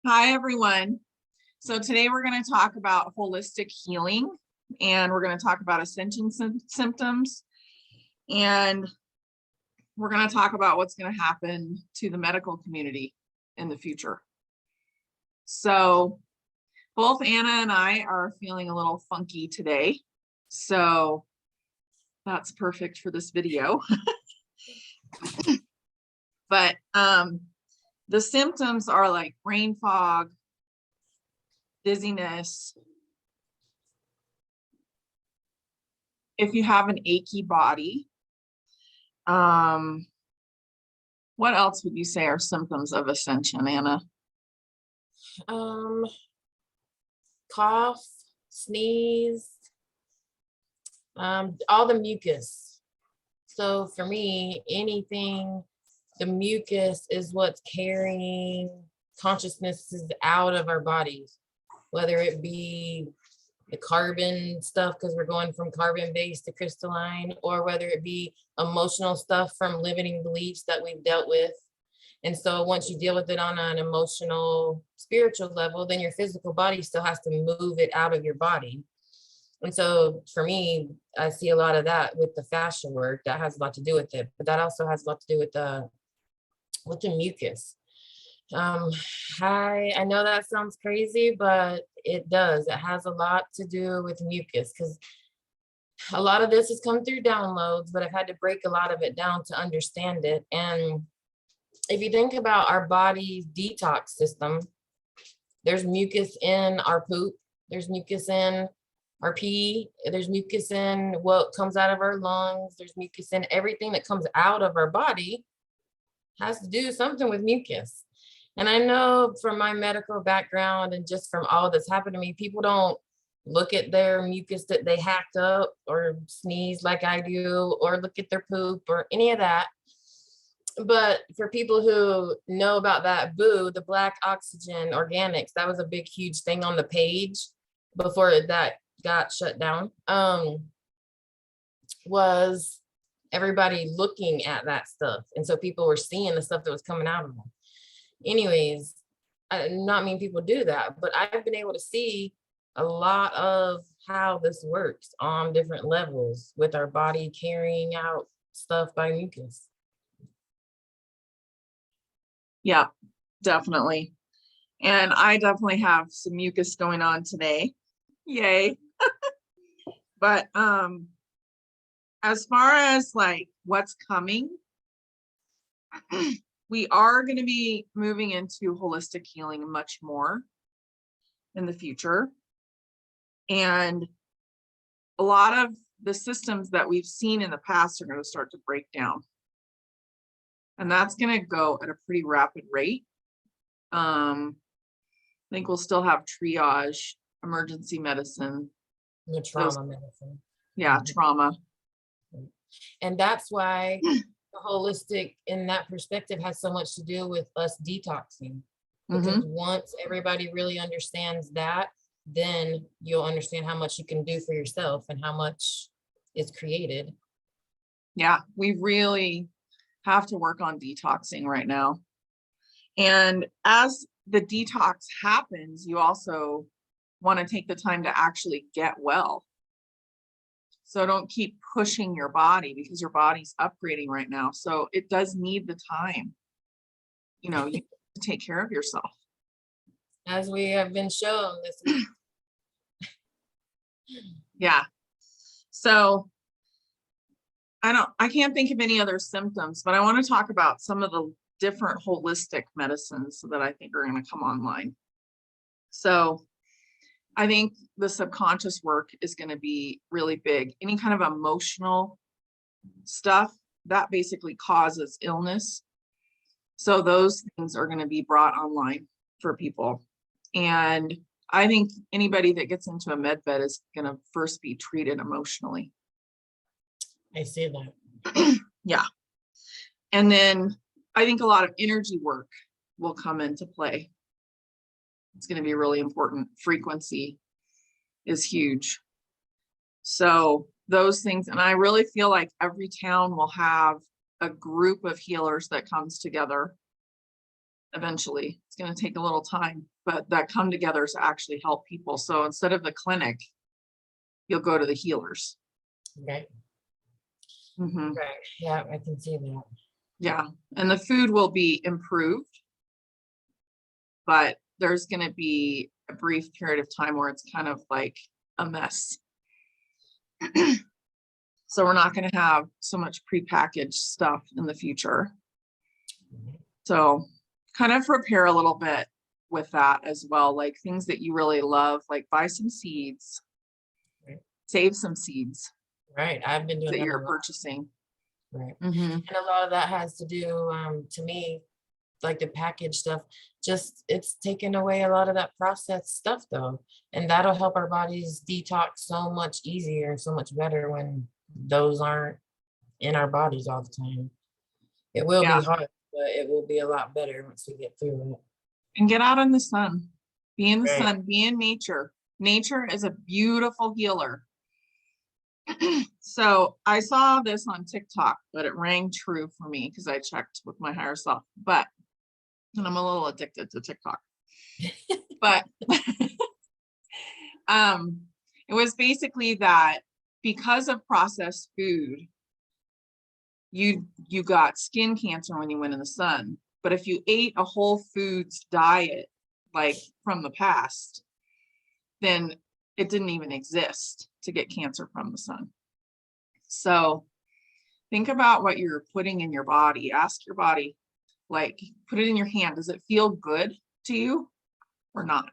Hi, everyone. So today we're going to talk about holistic healing, and we're going to talk about Ascension symptoms, and we're going to talk about what's going to happen to the medical community in the future. So both Anna and I are feeling a little funky today, so that's perfect for this video. But the symptoms are like brain fog, dizziness. If you have an achy body, what else would you say are symptoms of Ascension, Anna? Cough, sneeze, all the mucus. So for me, the mucus is what's carrying consciousnesses out of our bodies, whether it be the carbon stuff because we're going from carbon-based to crystalline, or whether it be emotional stuff from limiting beliefs that we've dealt with. And so once you deal with it on an emotional, spiritual level, then your physical body still has to move it out of your body. And so for me, I see a lot of that with the fascia work. That has a lot to do with it, but that also has a lot to do with the mucus. I know that sounds crazy, but it does. It has a lot to do with mucus because a lot of this has come through downloads, but I've had to break a lot of it down to understand it. And if you think about our body's detox system, there's mucus in our poop, there's mucus in our pee, there's mucus in what comes out of our lungs, there's mucus in everything that comes out of our body has to do something with mucus. And I know from my medical background and just from all that's happened to me, people don't look at their mucus that they hacked up or sneeze like I do, or look at their poop or any of that. But for people who know about that the black oxygen organics, that was a big, huge thing on the page before that got shut down, was everybody looking at that stuff. And so people were seeing the stuff that was coming out of them. Anyways, I not mean people do that, but I've been able to see a lot of how this works on different levels with our body carrying out stuff by mucus. Yeah, definitely. And I definitely have some mucus going on today. Yay. But as far as like what's coming, we are going to be moving into holistic healing much more in the future. And a lot of the systems that we've seen in the past are going to start to break down. And that's going to go at a pretty rapid rate. I think we'll still have triage, emergency medicine. The trauma medicine. Yeah, trauma. And that's why the holistic in that perspective has so much to do with us detoxing. Because once everybody really understands that, then you'll understand how much you can do for yourself and how much is created. Yeah, we really have to work on detoxing right now. And as the detox happens, you also want to take the time to actually get well. So don't keep pushing your body because your body's upgrading right now. So it does need the time. You know, you need to take care of yourself. As we have been shown this week. Yeah. So I can't think of any other symptoms, but I want to talk about some of the different holistic medicines that I think are going to come online. So I think the subconscious work is going to be really big. Any kind of emotional stuff that basically causes illness. So those things are going to be brought online for people. And I think anybody that gets into a med bed is going to first be treated emotionally. I see that. Yeah. And then I think a lot of energy work will come into play. It's going to be really important. Frequency is huge. So those things, and I really feel like every town will have a group of healers that comes together eventually. It's going to take a little time, but that come together to actually help people. So instead of the clinic, you'll go to the healers. Right. Mm-hmm. Right. Yeah, I can see that. Yeah. And the food will be improved, but there's going to be a brief period of time where it's kind of like a mess. So we're not going to have so much prepackaged stuff in the future. So kind of prepare a little bit with that as well, like things that you really love, like buy some seeds, Right. Save some seeds Right. I've been doing that that a you're lot. purchasing. Right. Mm-hmm. And a lot of that has to do, to me, like the package stuff, just it's taken away a lot of that processed stuff though. And that'll help our bodies detox so much easier, so much better when those aren't in our bodies all the time. It will Yeah. be hard, but it will be a lot better once we get through it. And get out in the sun, be in the Right. sun, be in nature. Nature is a beautiful healer. So I saw this on TikTok, but it rang true for me because I checked with my higher self, and I'm a little addicted to TikTok, but it was basically that because of processed food, you got skin cancer when you went in the sun. But if you ate a whole foods diet, like from the past, then it didn't even exist to get cancer from the sun. So think about what you're putting in your body. Ask your body, like put it in your hand. Does it feel good to you or not?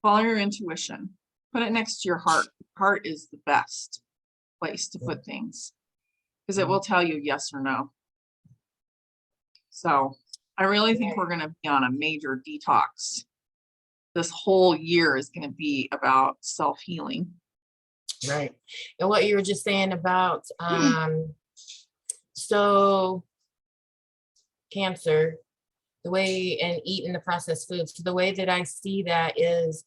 Follow your intuition. Put it next to your heart. Heart is the best place to put things because it will tell you yes or no. So I really think we're going to be on a major detox. This whole year is going to be about self-healing. Right. And what you were just saying about so cancer, the way, and eating the processed foods, the way that I see that is,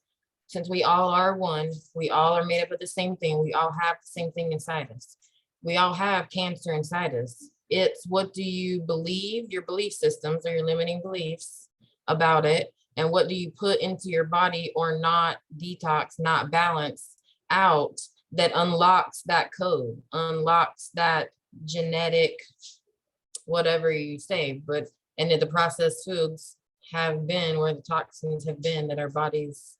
since we all are one, we all are made up of the same thing, we all have the same thing inside us, we all have cancer inside us. It's what do you believe, your belief systems or your limiting beliefs about it, and what do you put into your body or not detox, not balance out, that unlocks that code, unlocks that genetic, whatever you say. But and the processed foods have been where the toxins have been that our bodies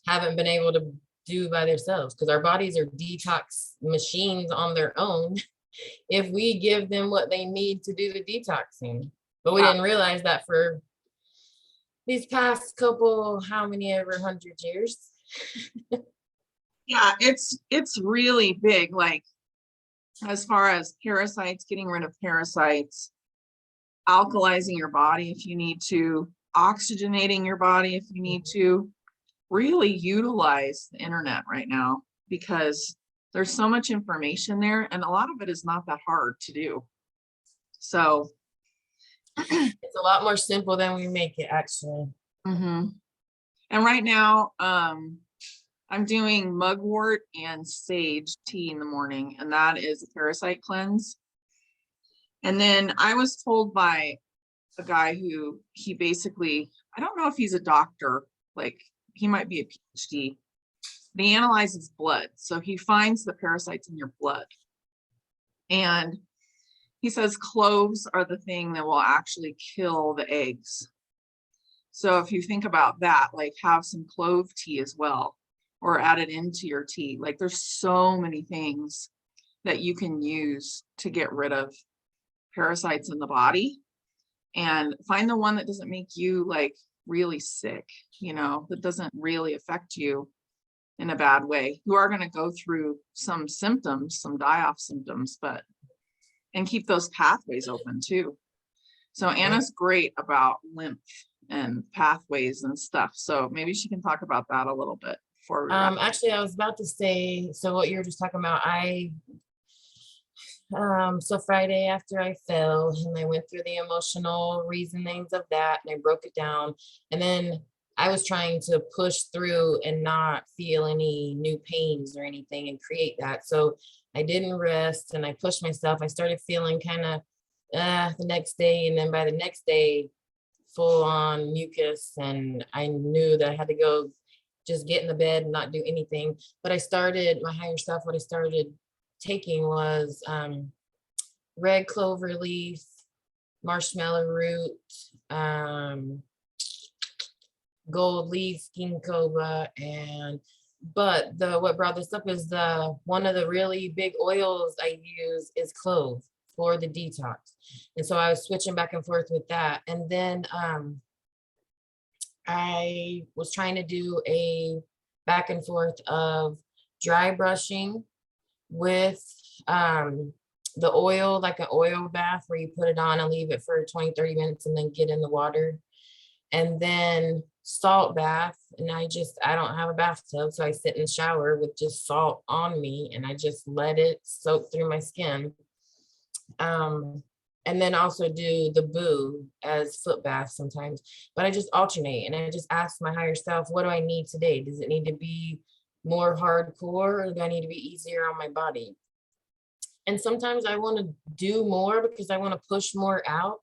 haven't been able to do by themselves, because our bodies are detox machines on their own if we give them what they need to do the detoxing. But we didn't realize that for these past couple, how many ever 100 years. Yeah, it's really big, like as far as parasites, getting rid of parasites, alkalizing your body if you need to, oxygenating your body if you need to. Really utilize the internet right now because there's so much information there and a lot of it is not that hard to do. So it's a lot more simple than we make it, actually. And right now I'm doing mugwort and sage tea in the morning, and that is a parasite cleanse. And then I was told by a guy who he basically, I don't know if he's a doctor, like he might be a PhD, but he analyzes blood. So he finds the parasites in your blood. And he says cloves are the thing that will actually kill the eggs. So if you think about that, like have some clove tea as well, or add it into your tea. Like there's so many things that you can use to get rid of parasites in the body, and find the one that doesn't make you like really sick, you know, that doesn't really affect you in a bad way. You are going to go through some symptoms, some die-off symptoms, and keep those pathways open too. So Anna's great about lymph and pathways and stuff. So maybe she can talk about that a little bit before we wrap. Actually, I was about to say, so what you were just talking about, so Friday after I fell and I went through the emotional reasonings of that and I broke it down, and then I was trying to push through and not feel any new pains or anything and create that. So I didn't rest and I pushed myself. I started feeling kind of the next day. And then by the next day, full on mucus. And I knew that I had to go just get in the bed and not do anything. But I started my higher stuff. What I started taking was red clover leaf, marshmallow root, gold leaf, ginkgo, and but what brought this up is the one of the really big oils I use is clove for the detox. And so I was switching back and forth with that. And then I was trying to do a back and forth of dry brushing with the oil, like an oil bath where you put it on and leave it for 20-30 minutes and then get in the water. And then salt bath. And I don't have a bathtub, so I sit in the shower with just salt on me and I just let it soak through my skin. And then also do the boo as foot baths sometimes, but I just alternate and I just ask my higher self, what do I need today? Does it need to be more hardcore, or do I need to be easier on my body? And sometimes I want to do more because I want to push more out,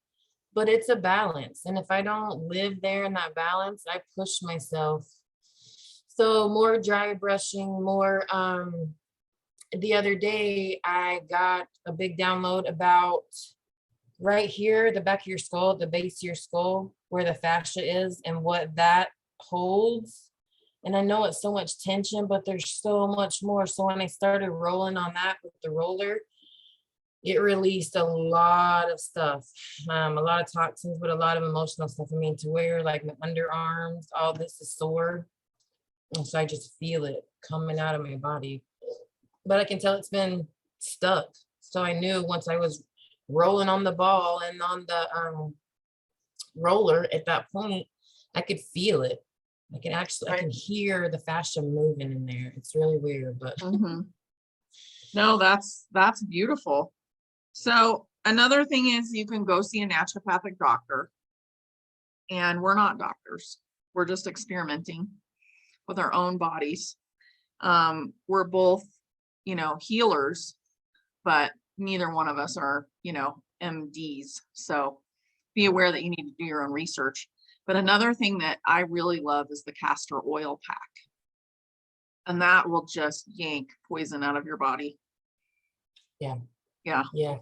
but it's a balance. And if I don't live there in that balance, I push myself. So more dry brushing, more, the other day I got a big download about right here, the back of your skull, the base of your skull, where the fascia is and what that holds. And I know it's so much tension, but there's so much more. So when I started rolling on that with the roller, it released a lot of stuff, a lot of toxins, but a lot of emotional stuff. I mean, to where like my underarms, all this is sore. And so I just feel it coming out of my body. But I can tell it's been stuck. So I knew once I was rolling on the ball and on the roller at that point, I could feel it. I can hear the fascia moving in there. It's really weird, but no, that's beautiful. So another thing is you can go see a naturopathic doctor, and we're not doctors. We're just experimenting with our own bodies. We're both, healers, but neither one of us are, MDs. So be aware that you need to do your own research. But another thing that I really love is the castor oil pack. And that will just yank poison out of your body. Yeah. Yeah. Yeah.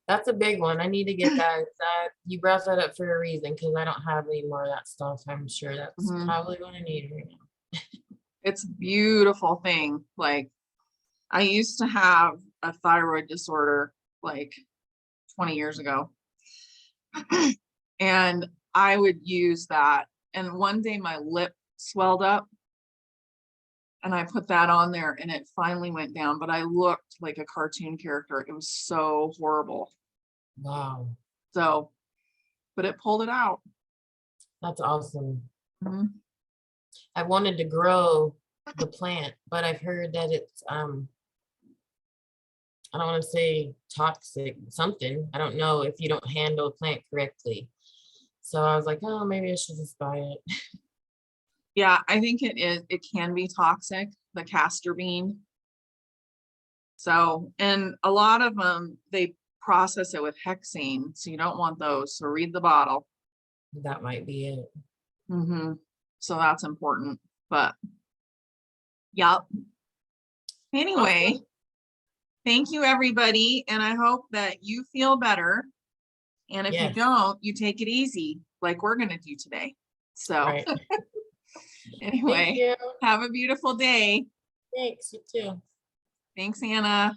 That's a big one. I need to get that. You brought that up for a reason, because I don't have any more of that stuff. I'm sure that's probably what I need right now. It's a beautiful thing. Like, I used to have a thyroid disorder like 20 years ago. And I would use that. And one day my lip swelled up and I put that on there and it finally went down, but I looked like a cartoon character. It was so horrible. Wow. So, but it pulled it out. That's awesome. I wanted to grow the plant, but I've heard that it's, I don't want to say toxic, something. I don't know if you don't handle a plant correctly. So I was like, oh, maybe I should just buy it. Yeah, I think it can be toxic, the castor bean. So, and a lot of them, they process it with hexane. So you don't want those. So read the bottle. That might be it. So that's important, but yep. Anyway, awesome. Thank you, everybody. And I hope that you feel better. And if you don't, you take it easy like we're going to do today. So anyway, have a beautiful day. Thanks, you too. Thanks, Anna.